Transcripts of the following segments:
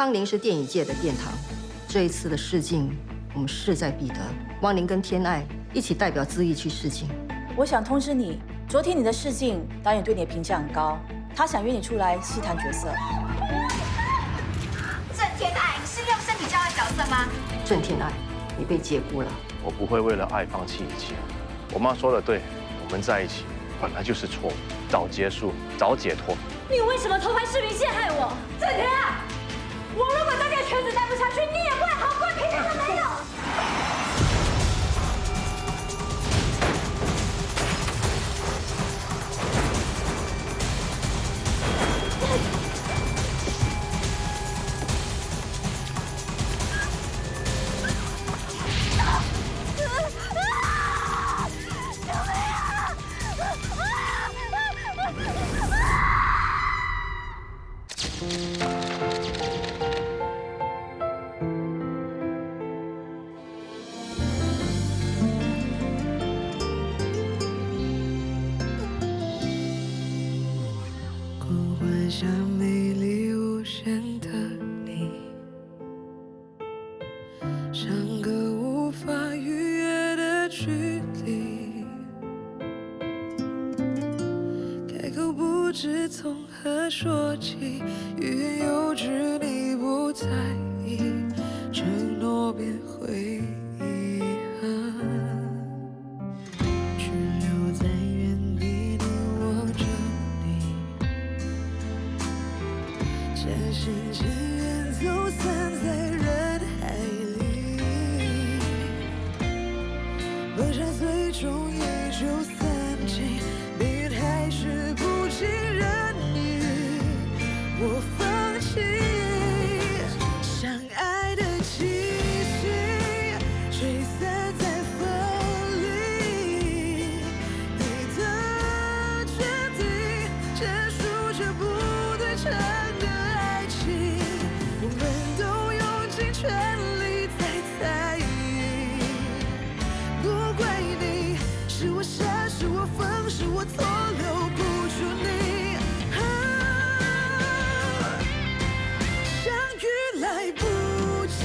康宁是电影界的殿堂，这一次的试镜，我们势在必得。汪宁跟天爱一起代表资艺去试镜。我想通知你，昨天你的试镜，导演对你的评价很高，他想约你出来细谈角色。郑天爱是用身体交换角色吗？郑天爱，你被解雇了。我不会为了爱放弃一切。我妈说的对，我们在一起本来就是错误，早结束，早解脱。你为什么偷拍视频陷害我？郑天爱，我如果在这个圈子待不下去，你也不会好过平常的没有。像美丽无限的你，像个无法逾越的距离，开口不知从何说起，欲言又止你不在意，承诺变回遗憾，只留在原地你我这里。渐行渐远，走散在人海里，悲伤最终依旧散尽，命运还是不尽人意，我放弃。相爱的气息吹散在风里，你的决定结束这不对称。我们都用尽全力在在意，不怪你，是我傻，是我疯，是我错，留不住你。相遇来不及，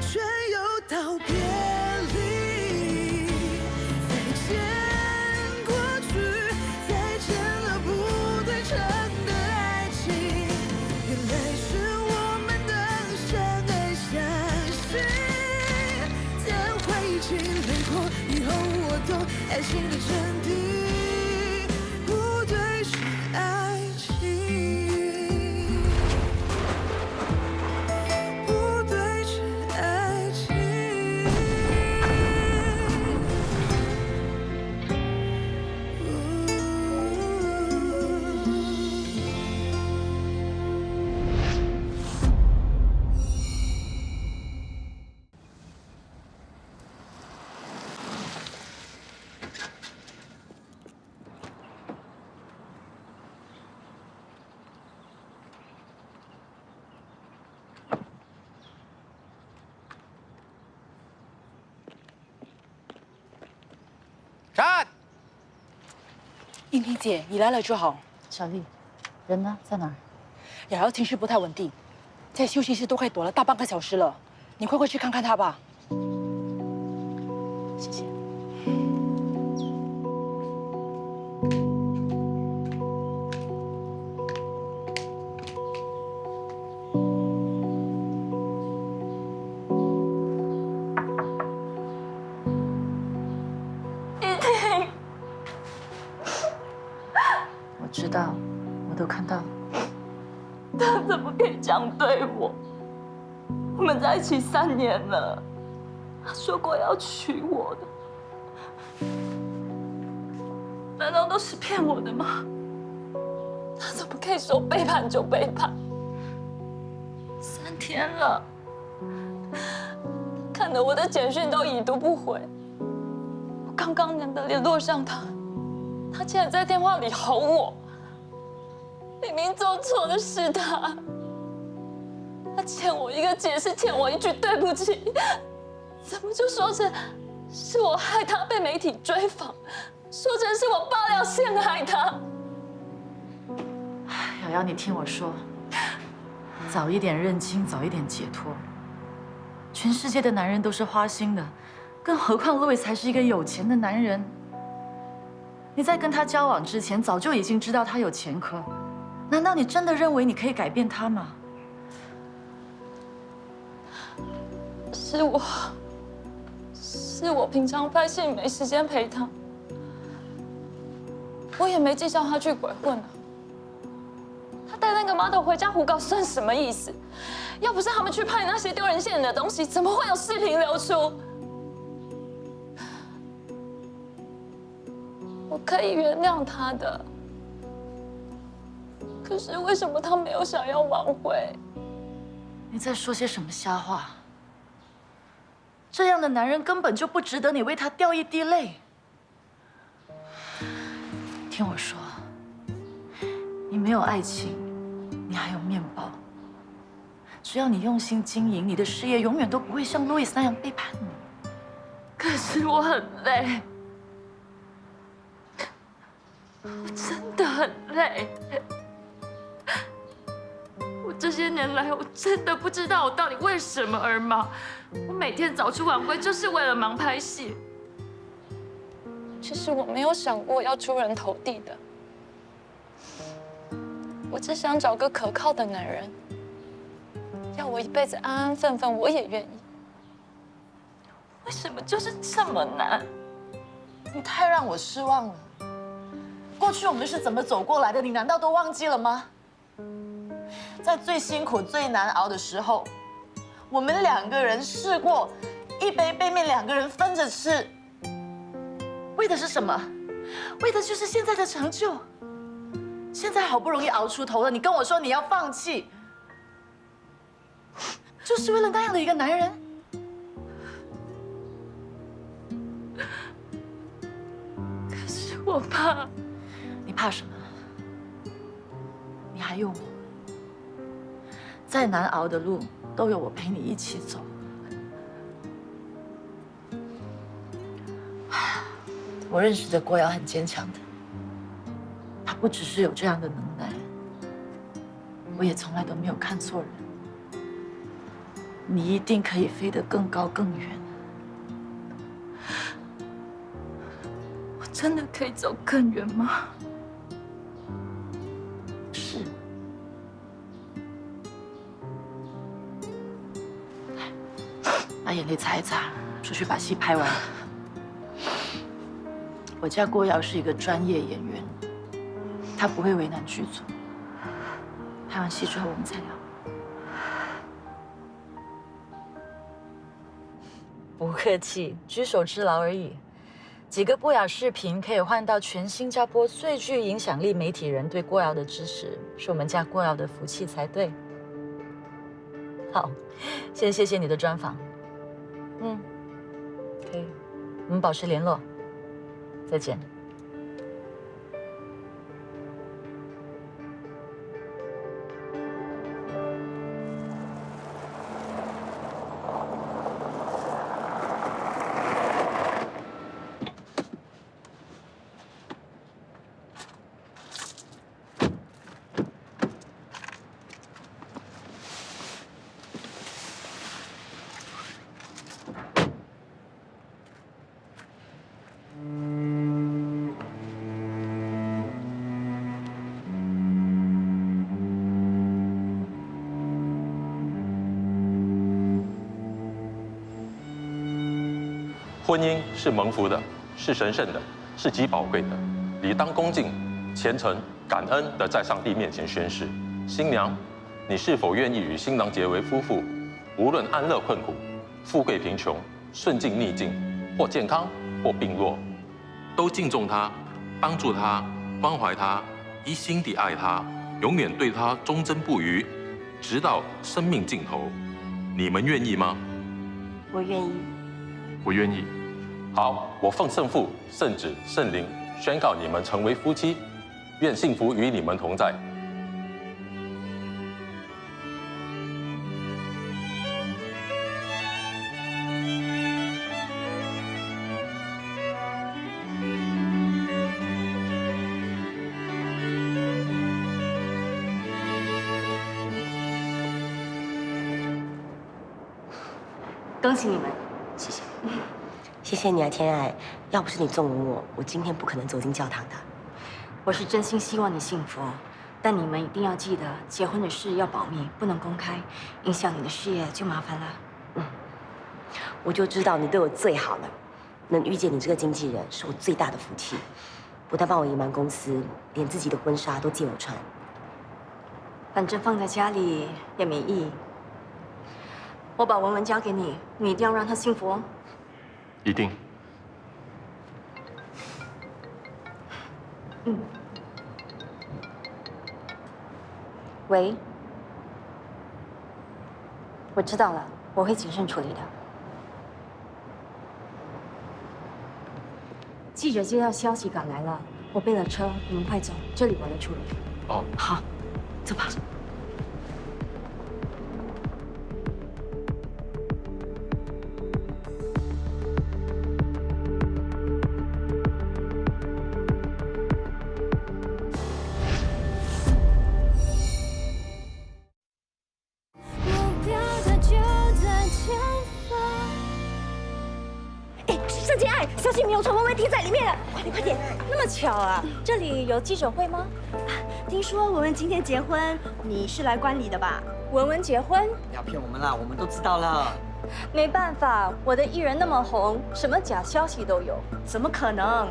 却又道别离。再见过去，再见了不对称的爱情，原来是。以后我懂爱情的真谛，不对是爱情，不对是爱情。站！英婷姐，你来了就好。小丽，人呢？在哪儿？瑶瑶情绪不太稳定，在休息室都快躲了大半个小时了，你快去看看她吧。谢谢。知道，我都看到了。他怎么可以这样对我？我们在一起3年了，他说过要娶我的，难道都是骗我的吗？他怎么可以说背叛就背叛？3天了，看得我的简讯都已读不回。我刚刚能联络上他，他竟然在电话里吼我。明明做错的是他，他欠我一个解释，欠我一句对不起，怎么就说成是我害他被媒体追访，说成是我爆料陷害他？瑶瑶，你听我说，早一点认清，早一点解脱。全世界的男人都是花心的，更何况路易才是一个有钱的男人。你在跟他交往之前，早就已经知道他有前科，难道你真的认为你可以改变他吗？是我平常拍戏没时间陪他，我也没计较他去鬼混啊。他带那个 model 回家胡搞算什么意思？要不是他们去拍那些丢人现眼的东西，怎么会有视频流出？我可以原谅他的，可是为什么他没有想要挽回？你在说些什么瞎话？这样的男人根本就不值得你为他掉一滴泪。听我说，你没有爱情，你还有面包。只要你用心经营，你的事业永远都不会像路易斯那样背叛你。可是我很累，我真的很累。我这些年来，我真的不知道我到底为什么而忙。我每天早出晚归，就是为了忙拍戏。其实我没有想过要出人头地的，我只想找个可靠的男人，要我一辈子安安分分，我也愿意。为什么就是这么难？你太让我失望了。过去我们是怎么走过来的？你难道都忘记了吗？在最辛苦、最难熬的时候，我们两个人试过一杯杯面两个人分着吃，为的是什么？为的就是现在的成就。现在好不容易熬出头了，你跟我说你要放弃，就是为了那样的一个男人？可是我怕。你怕什么？你还有我，再难熬的路都有我陪你一起走。我认识的郭瑶很坚强的，她不只是有这样的能耐，我也从来都没有看错人。你一定可以飞得更高更远。我真的可以走更远吗？是。来，把眼泪擦一擦，出去把戏拍完。我家郭瑶是一个专业演员，她不会为难剧组。拍完戏之后我们再聊。不客气，举手之劳而已。几个不雅视频可以换到全新加坡最具影响力媒体人对郭瑶的支持，是我们家郭瑶的福气才对。好，先谢谢你的专访。可以，我们保持联络。再见。婚姻是蒙福的，是神圣的，是极宝贵的，理当恭敬、虔诚、感恩地在上帝面前宣誓。新娘，你是否愿意与新郎结为夫妇？无论安乐困苦、富贵贫穷、顺境逆境，或健康或病弱，都敬重他，帮助他，关怀他，一心地爱他，永远对他忠贞不渝，直到生命尽头。你们愿意吗？我愿意。我愿意。好，我奉圣父、圣子、圣灵宣告你们成为夫妻，愿幸福与你们同在。恭喜你们。谢谢，谢谢你啊，天爱。要不是你纵容我，我今天不可能走进教堂的。我是真心希望你幸福，但你们一定要记得，结婚的事要保密，不能公开，影响你的事业就麻烦了。我就知道你对我最好了，能遇见你这个经纪人是我最大的福气。不但帮我隐瞒公司，连自己的婚纱都借我穿。反正放在家里也没意义。我把文文交给你，你一定要让她幸福哦。一定。喂，我知道了，我会谨慎处理的。记者接到消息赶来了，我备了车，你们快走，这里我来处理。哦，好，走吧。圣洁爱，小心没有传闻会贴在里面了，快点快点！那么巧啊，这里有记者会吗？听说文文今天结婚，你是来观礼的吧？文文结婚？不要骗我们啦，我们都知道了。没办法，我的艺人那么红，什么假消息都有。怎么可能？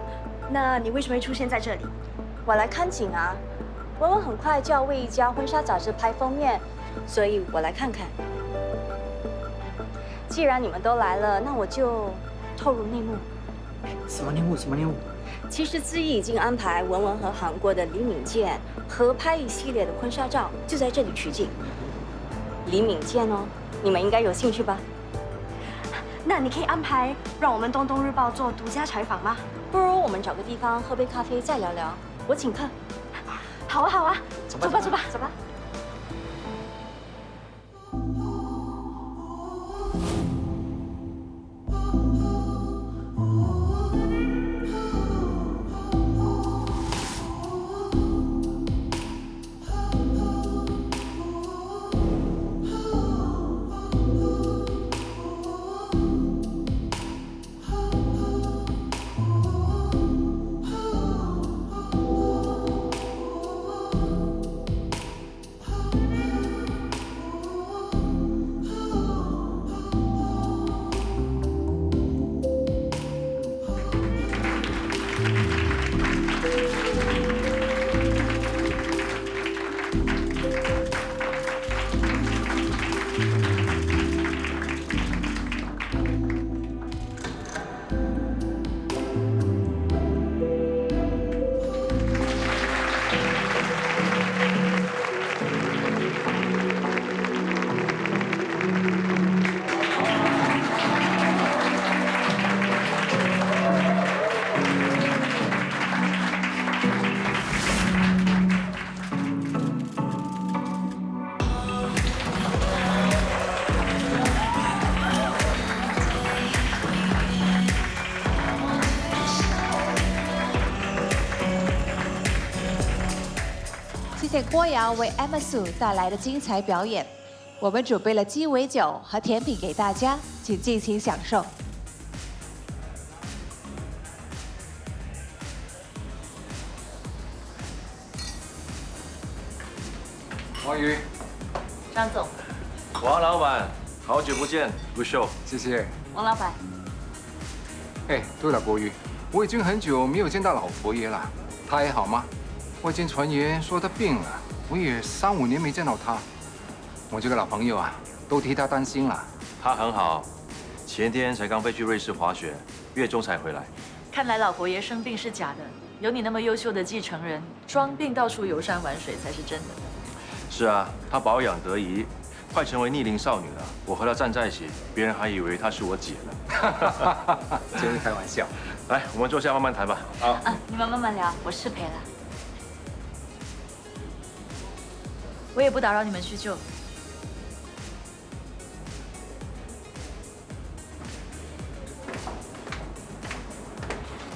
那你为什么会出现在这里？我来看景啊。文文很快就要为一家婚纱杂志拍封面，所以我来看看。既然你们都来了，那我就透露内幕。什么内幕？什么内幕？其实资艺已经安排文文和韩国的李敏健合拍一系列的婚纱照，就在这里取景。李敏健哦，你们应该有兴趣吧？那你可以安排让我们东东日报做独家采访吗？不如我们找个地方喝杯咖啡再聊聊，我请客。好啊好啊，走吧走吧走吧。谢谢郭瑶为 Emma Sue 带来的精彩表演。我们准备了鸡尾酒和甜品给大家，请尽情享受。王宇，张总，王老板，好久不见，不秀。谢谢。王老板，哎，对了，国宇，我已经很久没有见到老佛爷了，他还好吗？外间传言说他病了，我也3、5年没见到他，我这个老朋友啊，都替他担心了。他很好，前天才刚飞去瑞士滑雪，月中才回来。看来老佛爷生病是假的，有你那么优秀的继承人，装病到处游山玩水才是真的。是啊，他保养得宜，快成为逆龄少女了。我和她站在一起，别人还以为她是我姐呢。就是开玩笑。来，我们坐下慢慢谈吧。好。你们慢慢聊，我失陪了。我也不打扰你们叙旧。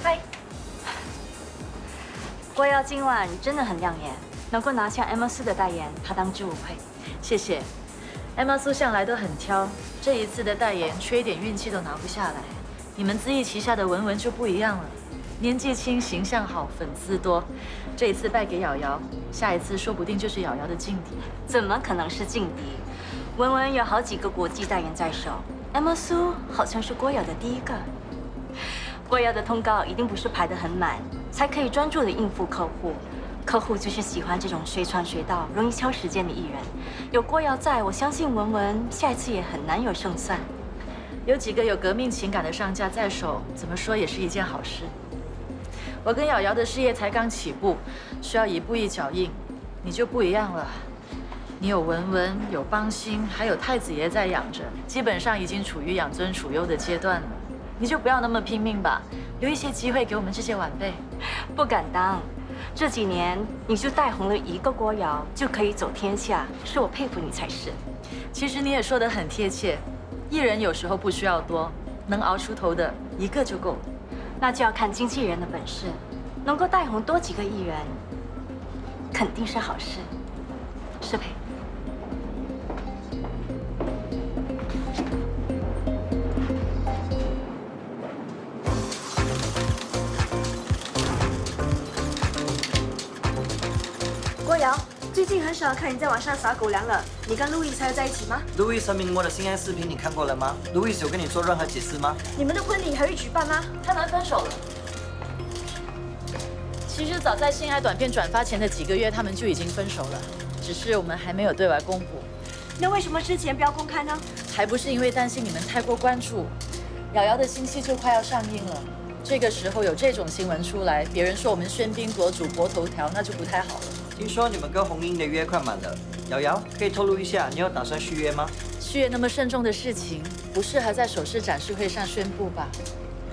嗨，郭瑶今晚真的很亮眼，能够拿下 Emma Sue 的代言，她当之无愧。谢谢。Emma 苏向来都很挑，这一次的代言缺一点运气都拿不下来。你们资艺旗下的文文就不一样了，年纪轻，形象好，粉丝多。这一次败给瑶瑶，下一次说不定就是瑶瑶的劲敌。怎么可能是劲敌？文文有好几个国际代言在手，Emma 苏好像是郭瑶的第一个。郭瑶的通告一定不是排得很满，才可以专注的应付客户。客户就是喜欢这种随传随到、容易敲时间的艺人。有郭瑶在，我相信文文下一次也很难有胜算。有几个有革命情感的上架在手，怎么说也是一件好事。我跟瑶瑶的事业才刚起步，需要一步一脚印。你就不一样了，你有文文，有邦兴，还有太子爷在养着，基本上已经处于养尊处优的阶段了。你就不要那么拼命吧，留一些机会给我们这些晚辈。不敢当。这几年你就带红了一个郭瑶，就可以走天下，是我佩服你才是。其实你也说得很贴切，艺人有时候不需要多，能熬出头的一个就够了。那就要看经纪人的本事，能够带红多几个艺人，肯定是好事。适培。郭瑶，最近很少看你在网上撒狗粮了。你跟路易还有在一起吗？路易声明我的性爱视频你看过了吗？路易有跟你做任何解释吗？你们的婚礼还会举办吗？他们分手了。其实早在性爱短片转发前的几个月，他们就已经分手了，只是我们还没有对外公布。那为什么之前不要公开呢？还不是因为担心你们太过关注。瑶瑶的新戏就快要上映了，这个时候有这种新闻出来，别人说我们喧宾夺主博头条，那就不太好了。听说你们跟红英的约快满了，瑶瑶可以透露一下，你有打算续约吗？续约那么慎重的事情，不适合在首饰展示会上宣布吧？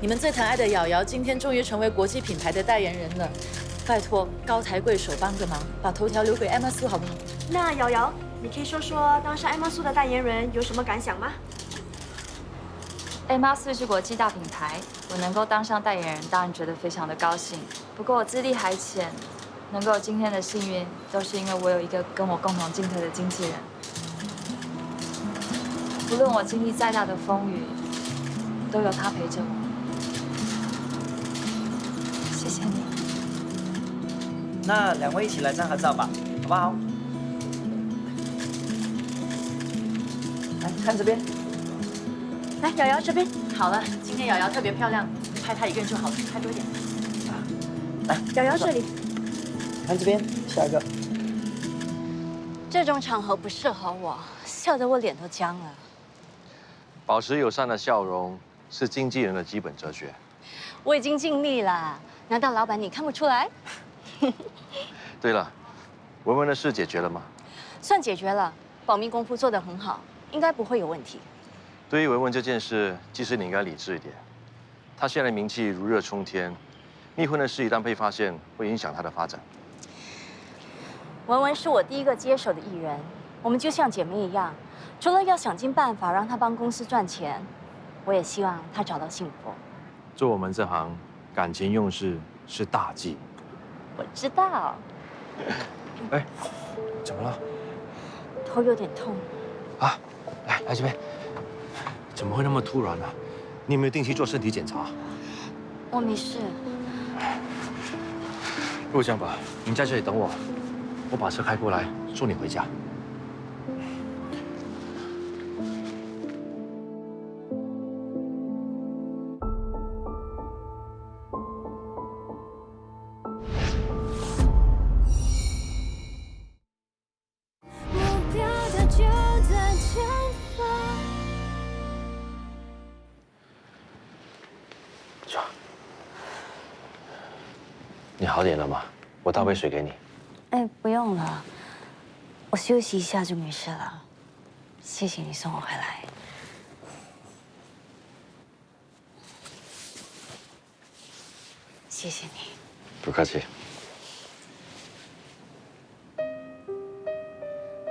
你们最疼爱的瑶瑶今天终于成为国际品牌的代言人了，拜托高抬贵手帮个忙，把头条留给 Emma 苏好不好？那瑶瑶，你可以说说当上 Emma 苏的代言人有什么感想吗？Emma 苏是国际大品牌，我能够当上代言人，当然觉得非常的高兴。不过我资历还浅，能够有今天的幸运，都是因为我有一个跟我共同进退的经纪人。无论我经历再大的风雨，都有他陪着我。谢谢你。那两位一起来张合照吧，好不好？来看这边。来，瑶瑶这边。好了，今天瑶瑶特别漂亮，你拍她一个人就好了，拍多一点。来，瑶瑶这里。看这边，下一个。这种场合不适合我，笑得我脸都僵了。保持友善的笑容是经纪人的基本哲学。我已经尽力了，难道老板你看不出来？对了，文文的事解决了吗？算解决了，保密功夫做得很好，应该不会有问题。对于文文这件事，其实你应该理智一点。她现在名气如日冲天，密婚的事一旦被发现，会影响她的发展。文文是我第一个接手的艺人，我们就像姐妹一样，除了要想尽办法让她帮公司赚钱，我也希望她找到幸福。做我们这行，感情用事是大忌。我知道。哎，怎么了？头有点痛。啊，来这边。怎么会那么突然呢？你有没有定期做身体检查？我没事。不如这样吧，你在这里等我，我把车开过来送你回家。目标它就在前方。爽。你好点了吗？我倒杯水给你。哎，不用了，我休息一下就没事了。谢谢你送我回来。谢谢你。不客气。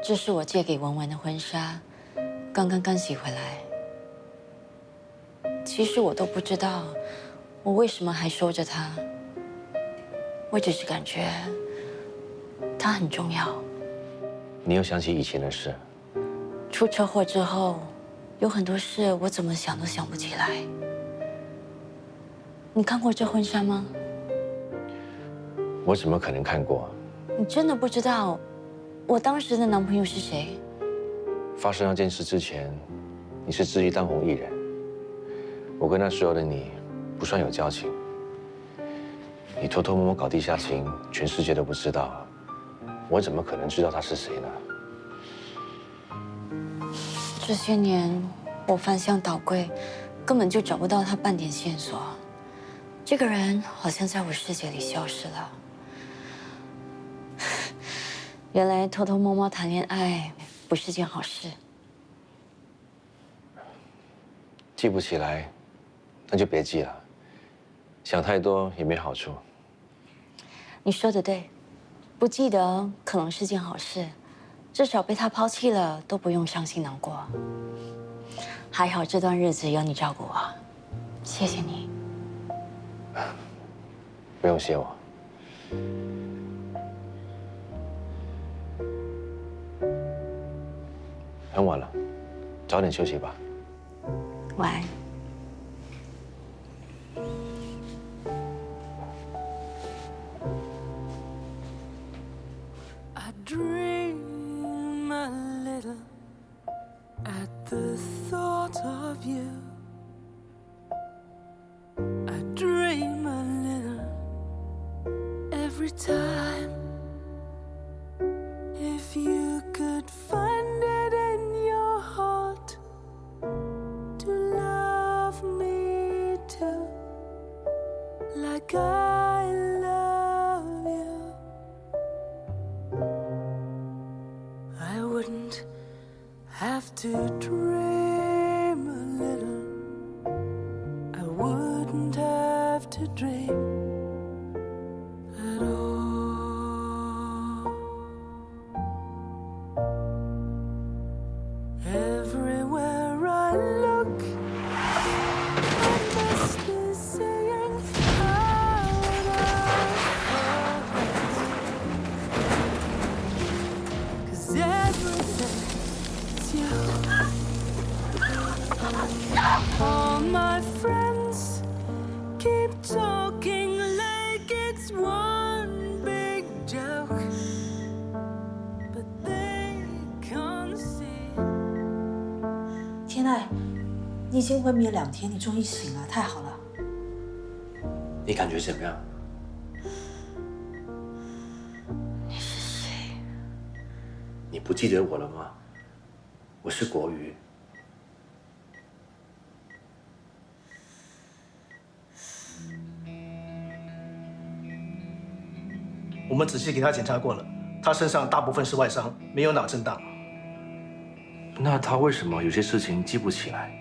这是我借给文文的婚纱，刚洗回来。其实我都不知道，我为什么还收着它。我只是感觉它很重要。你又想起以前的事，出车祸之后，有很多事我怎么想都想不起来。你看过这婚纱吗？我怎么可能看过？你真的不知道我当时的男朋友是谁？发生那件事之前，你是知意当红艺人，我跟那时候的你不算有交情。你偷偷摸摸搞地下情，全世界都不知道，我怎么可能知道他是谁呢？这些年我翻箱倒柜，根本就找不到他半点线索。这个人好像在我世界里消失了。原来偷偷摸摸谈恋爱不是件好事。记不起来，那就别记了。想太多也没好处。你说的对，不记得可能是件好事，至少被他抛弃了都不用伤心难过。还好这段日子有你照顾我，谢谢你。不用谢我。很晚了，早点休息吧。晚安。I dream a little at the thought of you. I dream a little every time. If you could find it in your heart to love me too, like I love you, I wouldn't have to dream a little. I wouldn't have to dream at all. Everywhere I look, I must be saying how I felt. 'Cause everything's you. All my friends keep talking like it's one big joke, but they can't see. 天爱，你已经昏迷了2天，你终于醒了，太好了。你感觉怎么样？你是谁？你不记得我了吗？我是国瑜。我们仔细给他检查过了，他身上大部分是外伤，没有脑震荡。那他为什么有些事情记不起来？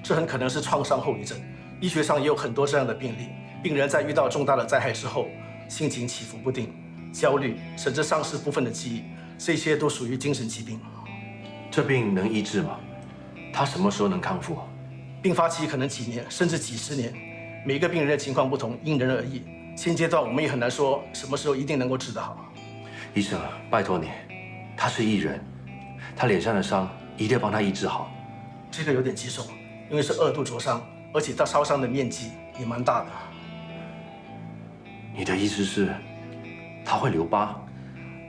这很可能是创伤后遗症。医学上也有很多这样的病例，病人在遇到重大的灾害之后，心情起伏不定、焦虑，甚至丧失部分的记忆，这些都属于精神疾病。这病能医治吗？他什么时候能康复？并发期可能几年，甚至几10年，每个病人的情况不同，因人而异。现阶段我们也很难说什么时候一定能够治得好。医生，拜托你，他是艺人，他脸上的伤一定要帮他医治好。这个有点棘手，因为是2度灼伤，而且他烧伤的面积也蛮大的。你的意思是，他会留疤？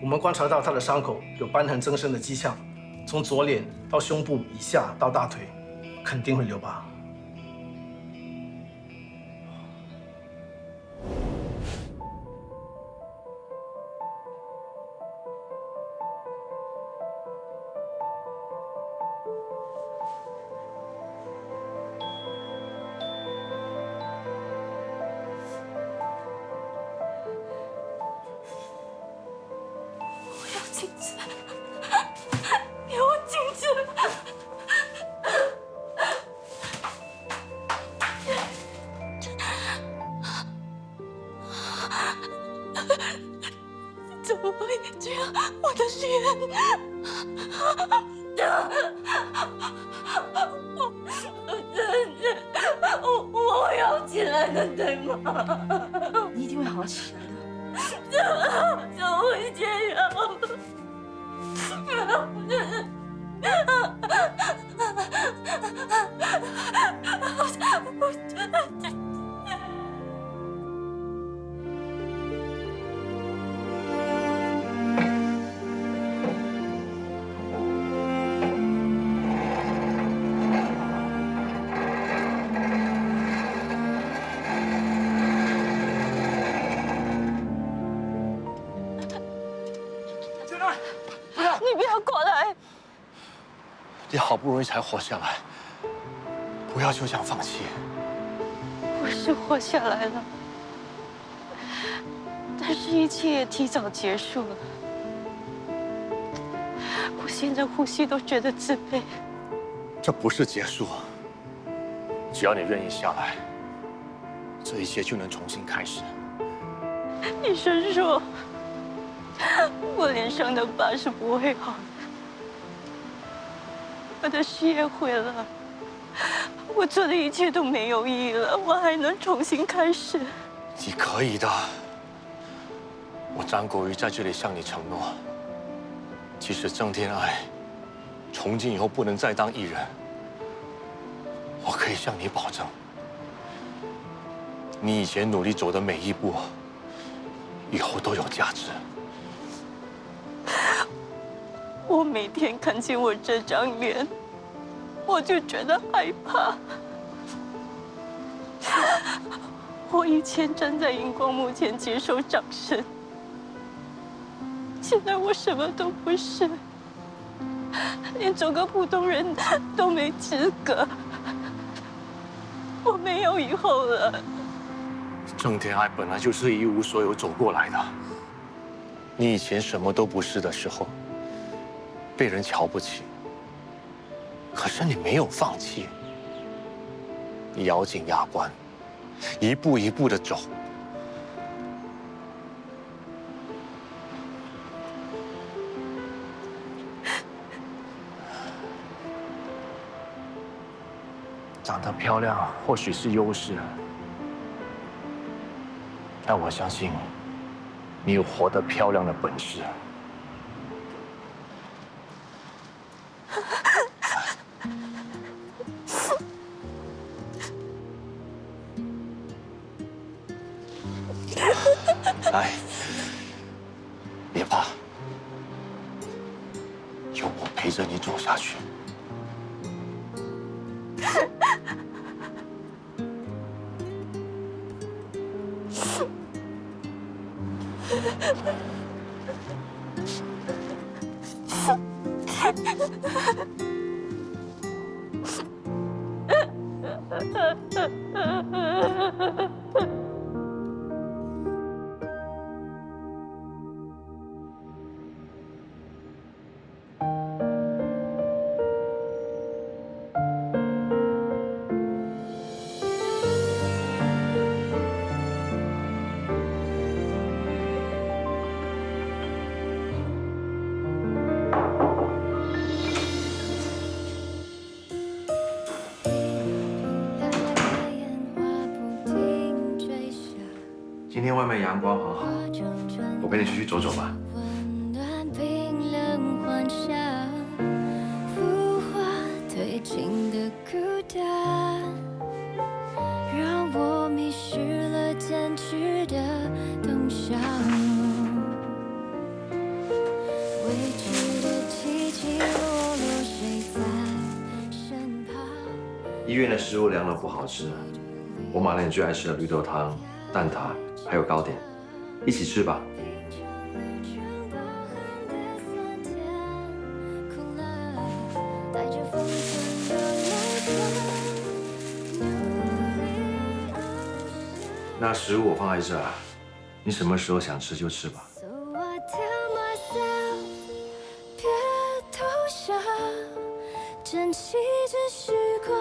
我们观察到他的伤口有瘢痕增生的迹象，从左脸到胸部以下到大腿，肯定会留疤。镜子，给我镜子！怎么会这样？我的脸！我会好起来的，对吗？你一定会好起来的。怎么会这样？我真是也好不容易才活下来，不要就这样放弃。我是活下来了，但是一切也提早结束了。我现在呼吸都觉得自卑。这不是结束，只要你愿意下来，这一切就能重新开始。医生说，我脸上的疤是不会好的，我的事业毁了，我做的一切都没有意义了，我还能重新开始。你可以的。我张国瑜在这里向你承诺，即使郑天爱从今以后不能再当艺人，我可以向你保证，你以前努力走的每一步，以后都有价值。我每天看见我这张脸，我就觉得害怕。我以前站在荧光幕前接受掌声，现在我什么都不是，连做个普通人都没资格。我没有以后了。郑天爱本来就是一无所有走过来的。你以前什么都不是的时候，被人瞧不起，可是你没有放弃，你咬紧牙关，一步一步的走。长得漂亮或许是优势，但我相信你有活得漂亮的本事。来，别怕，有我陪着你走下去。今天外面阳光很好，我陪你出去走走吧。让我迷失了坚持的董小梦，未知的起起落落，谁在身旁？医院的食物凉了不好吃，我买了你最爱吃的绿豆汤、蛋挞，还有糕点，一起吃吧。那食物我放在这儿，你什么时候想吃就吃吧。珍惜这时光，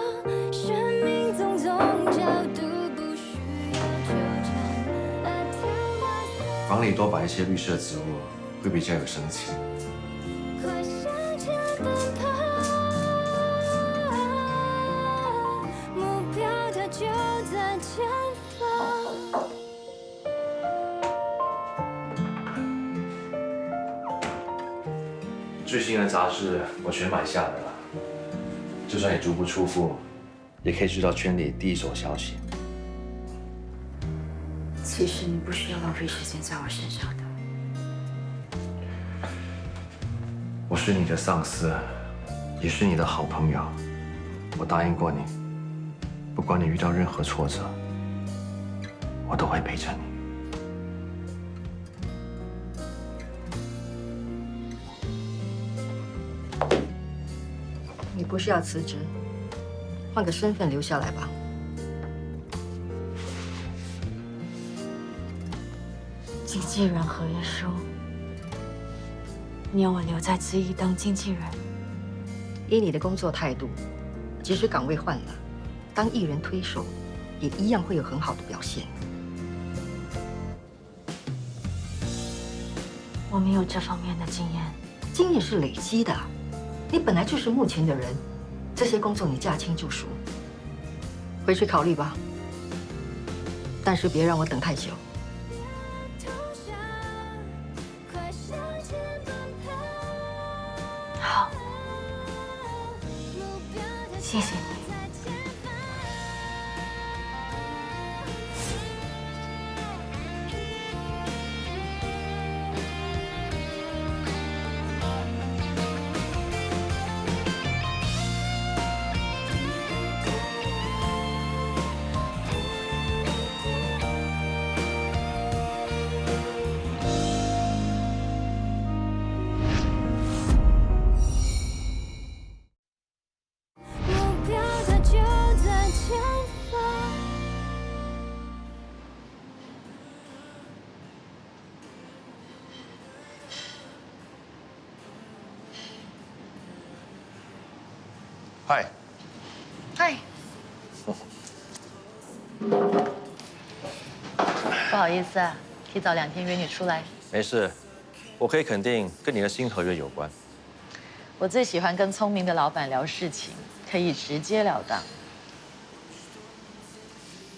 生命匆匆，角度不需要纠缠。房里多摆一些绿色植物，会比较有生气。快向前奔跑，目标它就在前方。最新的杂志我全买下来了。就算你足不出户，也可以知道圈里第一手消息。其实你不需要浪费时间在我身上的。我是你的上司，也是你的好朋友。我答应过你，不管你遇到任何挫折，我都会陪着你。你不是要辞职，换个身份留下来吧。经纪人合约书，你要我留在知易当经纪人？以你的工作态度，即使岗位换了，当艺人推手，也一样会有很好的表现。我没有这方面的经验，经验是累积的，你本来就是目前的人，这些工作你驾轻就熟。回去考虑吧，但是别让我等太久。好，谢谢你。嗨，嗨，不好意思啊，提早2天约你出来。没事，我可以肯定跟你的新合约有关。我最喜欢跟聪明的老板聊事情，可以直截了当。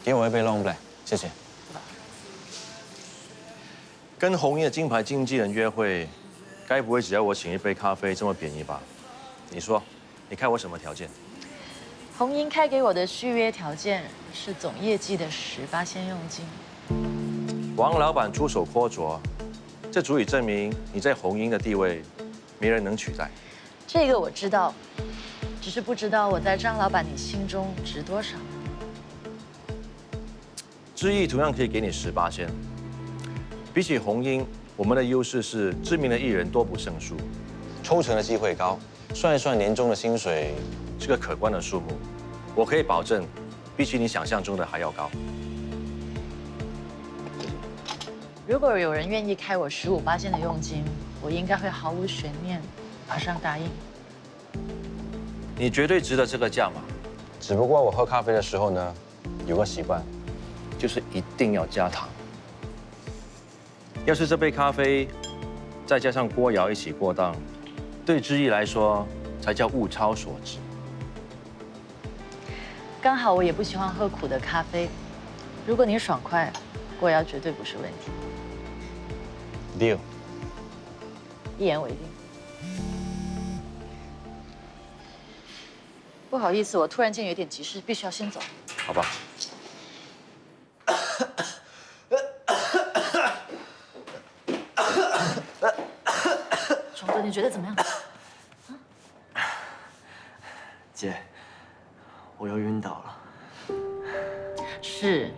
给我一杯 Long Black， 谢谢。跟红衣的金牌经纪人约会，该不会只要我请一杯咖啡这么便宜吧？你说，你开我什么条件？红英开给我的续约条件是总业绩的18%佣金。王老板出手阔绰，这足以证明你在红鹰的地位，没人能取代。这个我知道，只是不知道我在张老板你心中值多少。知意同样可以给你18%。比起红鹰，我们的优势是知名的艺人多不胜数，抽成的机会高，算一算年终的薪水是个可观的数目。我可以保证，比起你想象中的还要高。如果有人愿意开我15%的佣金，我应该会毫无悬念，马上答应。你绝对值得这个价码。只不过我喝咖啡的时候呢，有个习惯，就是一定要加糖。要是这杯咖啡再加上郭瑶一起过档，对知意来说才叫物超所值。刚好我也不喜欢喝苦的咖啡，如果你爽快，郭瑶绝对不是问题。Deal。一言为定。不好意思，我突然间有点急事，必须要先走。好吧。崇哥，你觉得怎么样？姐，我又晕倒了。是，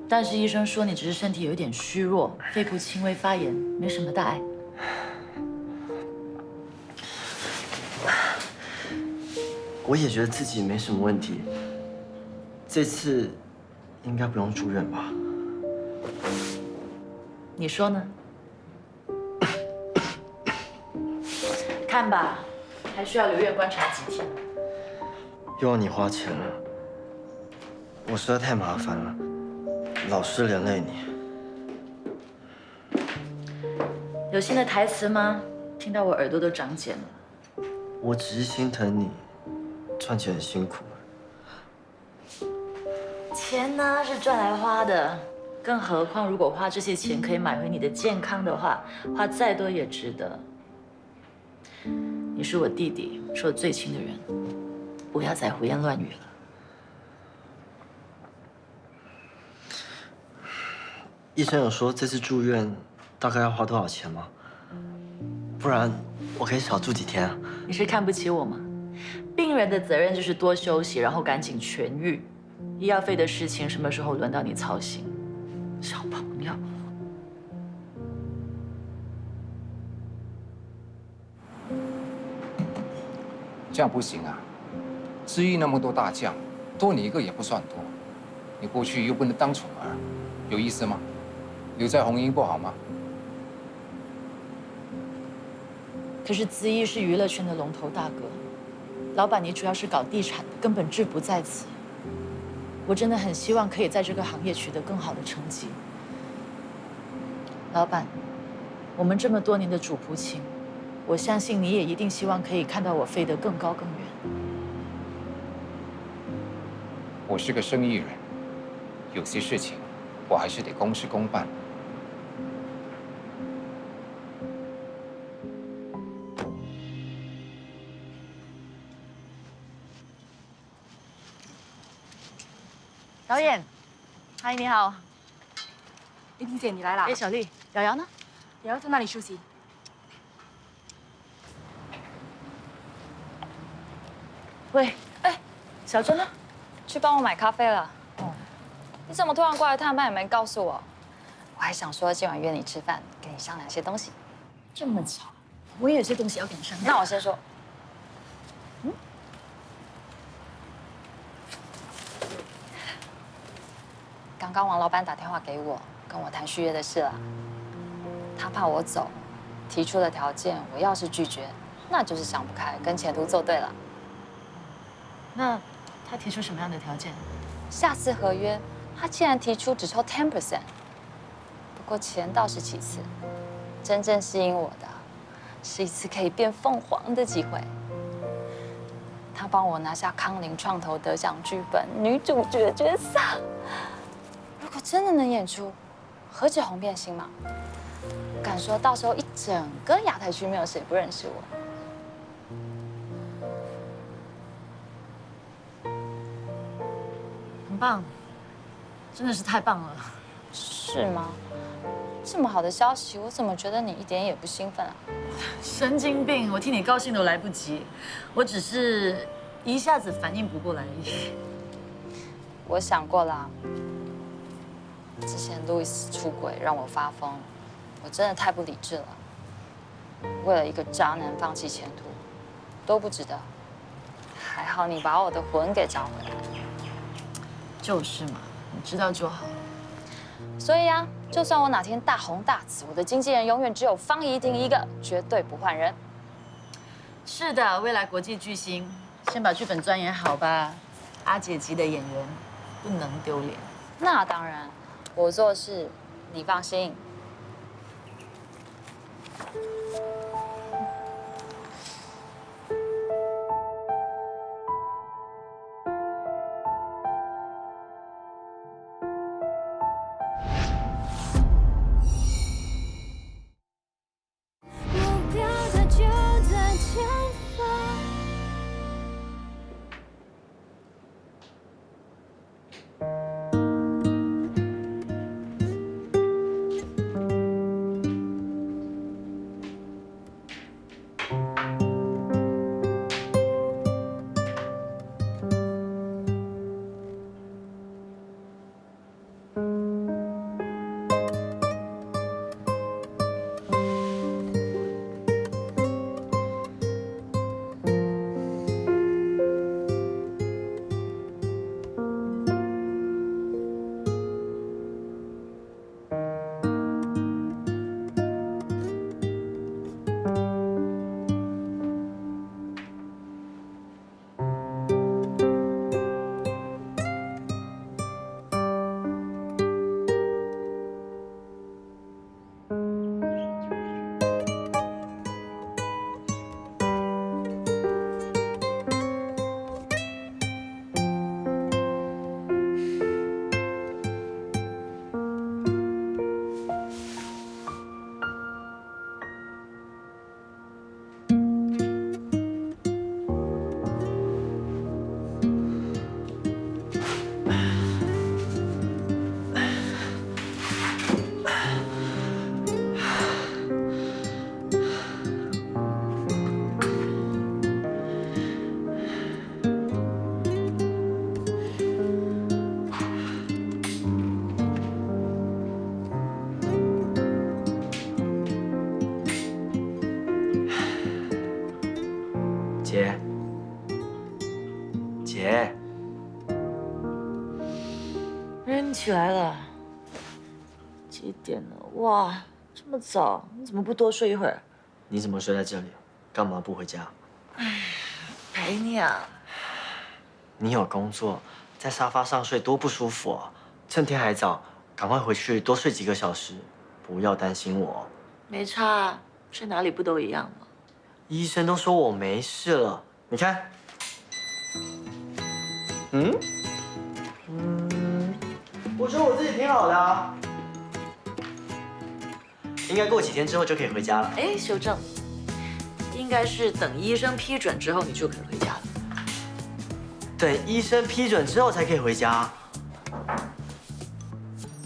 但是医生说你只是身体有一点虚弱，肺部轻微发炎，没什么大碍。我也觉得自己没什么问题，这次应该不用住院吧？你说呢？看吧，还需要留院观察几天。又要你花钱了，我实在太麻烦了，老是连累你。有新的台词吗？听到我耳朵都长茧了。我只是心疼你，赚钱很辛苦。钱呢是赚来花的，更何况如果花这些钱可以买回你的健康的话，花再多也值得。你是我弟弟，是我最亲的人，不要再胡言乱语了。医生有说这次住院大概要花多少钱吗？不然我可以少住几天啊。你是看不起我吗？病人的责任就是多休息，然后赶紧痊愈。医药费的事情什么时候轮到你操心？小朋友。这样不行啊！知意那么多大将，多你一个也不算多。你过去又不能当宠儿，有意思吗？留在红鹰不好吗？可是资一是娱乐圈的龙头大哥，老板你主要是搞地产的，根本志不在此。我真的很希望可以在这个行业取得更好的成绩。老板，我们这么多年的主仆情，我相信你也一定希望可以看到我飞得更高更远。我是个生意人，有些事情我还是得公事公办。导演，嗨，你好。林婷姐，你来啦！哎，小丽，瑶瑶呢？瑶瑶在那里休息。喂，哎，小珍呢？去帮我买咖啡了。哦，你怎么突然过来探班也没告诉我？我还想说今晚约你吃饭，跟你商量些东西。这么巧，我也有些东西要跟你商量。那我先说。刚刚王老板打电话给我，跟我谈续约的事了。他怕我走，提出的条件，我要是拒绝，那就是想不开，跟前途作对了。那他提出什么样的条件？下次合约，他竟然提出只抽10%。不过钱倒是其次，真正吸引我的，是一次可以变凤凰的机会。他帮我拿下康宁创投得奖剧本女主角角色。如果真的能演出，何止红遍星芒？敢说到时候一整个亚太区没有谁不认识我。很棒，真的是太棒了。是吗？这么好的消息，我怎么觉得你一点也不兴奋啊？神经病！我替你高兴都来不及，我只是一下子反应不过来而已。我想过了，之前路易斯出轨让我发疯，我真的太不理智了。为了一个渣男放弃前途，都不值得。还好你把我的魂给找回来。就是嘛，你知道就好。所以啊，就算我哪天大红大紫，我的经纪人永远只有方怡婷一个，绝对不换人。是的，未来国际巨星，先把剧本钻研好吧。阿姐级的演员，不能丢脸。那当然，我做事你放心。姐，你起来了？几点了？哇，这么早，你怎么不多睡一会儿？你怎么睡在这里？干嘛不回家？陪你啊。你有工作，在沙发上睡多不舒服啊！趁天还早，赶快回去多睡几个小时，不要担心我。没差，睡哪里不都一样吗？医生都说我没事了，你看。我觉得我自己挺好的啊。应该过几天之后就可以回家了。哎，修正，应该是等医生批准之后，你就可以回家了。等医生批准之后才可以回家。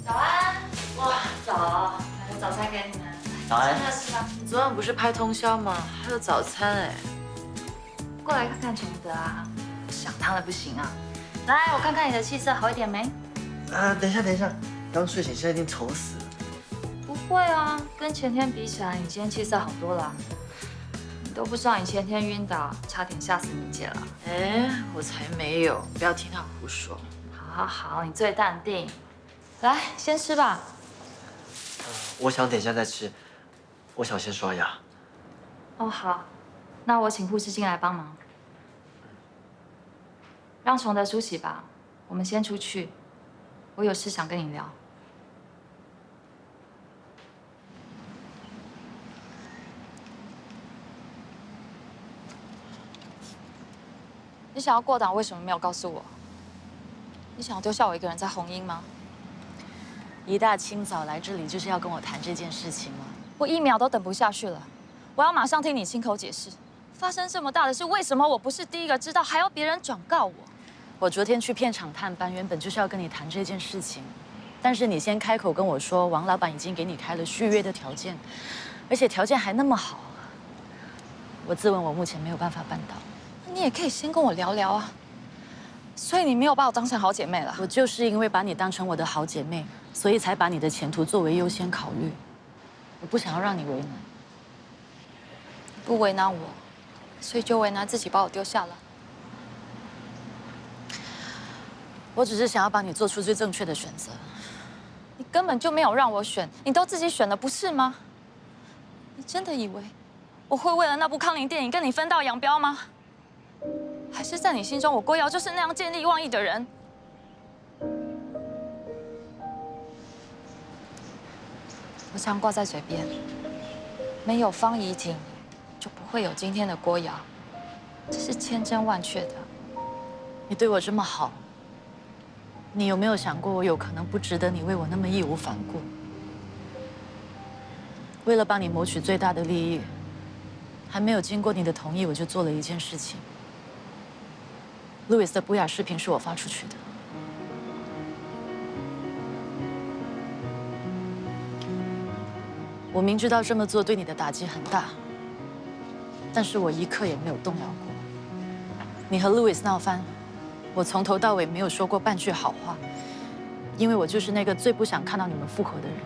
早安，哇，早，买了早餐给你们。早安。真的是吗？你昨晚不是拍通宵吗？还有早餐哎。过来看看全德啊，想他了不行啊。来，我看看你的气色好一点没？等一下，刚睡醒，现在已经愁死了。不会啊，跟前天比起来，你今天气色好多了。你都不知道你前天晕倒，差点吓死你姐了。哎，我才没有，不要听他胡说。好，你最淡定。来，先吃吧。我想等一下再吃，我想先刷牙。哦，好，那我请护士进来帮忙。让崇德梳洗吧，我们先出去，我有事想跟你聊。你想要过档，为什么没有告诉我？你想要丢下我一个人在红英吗？一大清早来这里就是要跟我谈这件事情吗？我1秒都等不下去了，我要马上听你亲口解释，发生这么大的事，为什么我不是第一个知道，还要别人转告我？我昨天去片场探班，原本就是要跟你谈这件事情，但是你先开口跟我说，王老板已经给你开了续约的条件，而且条件还那么好，我自问我目前没有办法办到。你也可以先跟我聊聊啊。所以你没有把我当成好姐妹了？我就是因为把你当成我的好姐妹，所以才把你的前途作为优先考虑。我不想要让你为难。不为难我，所以就为难自己把我丢下了。我只是想要帮你做出最正确的选择。你根本就没有让我选，你都自己选了，不是吗？你真的以为我会为了那部康宁电影跟你分道扬镳吗？还是在你心中，我郭瑶就是那样见利忘义的人？我常挂在嘴边，没有方怡婷，就不会有今天的郭瑶，这是千真万确的。你对我这么好，你有没有想过，我有可能不值得你为我那么义无反顾？为了帮你谋取最大的利益，还没有经过你的同意，我就做了一件事情。路易斯的不雅视频是我发出去的。我明知道这么做对你的打击很大，但是我一刻也没有动摇过。你和路易斯闹翻，我从头到尾没有说过半句好话，因为我就是那个最不想看到你们复合的人。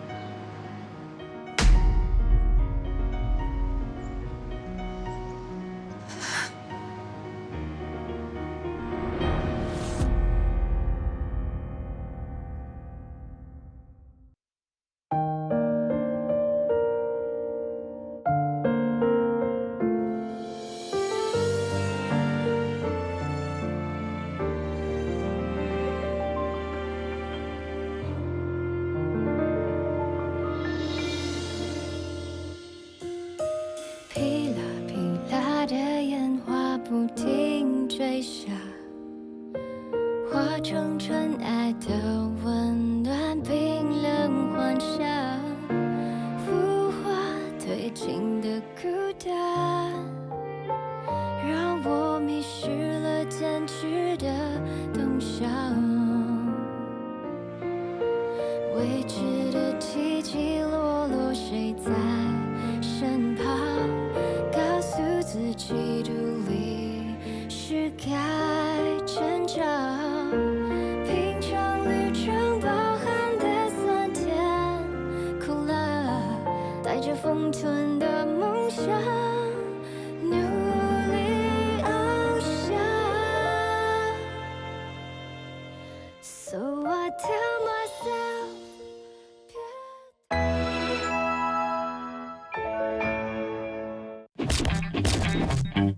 不停坠下，化成尘埃的温暖，冰冷幻想，腐化褪尽的孤单，让我迷失了坚持的动向。未知的起起落落，谁在身旁？告诉自己独立是该成长，品尝旅程饱含的酸甜苦辣，带着封存的梦想，努力翱翔。你。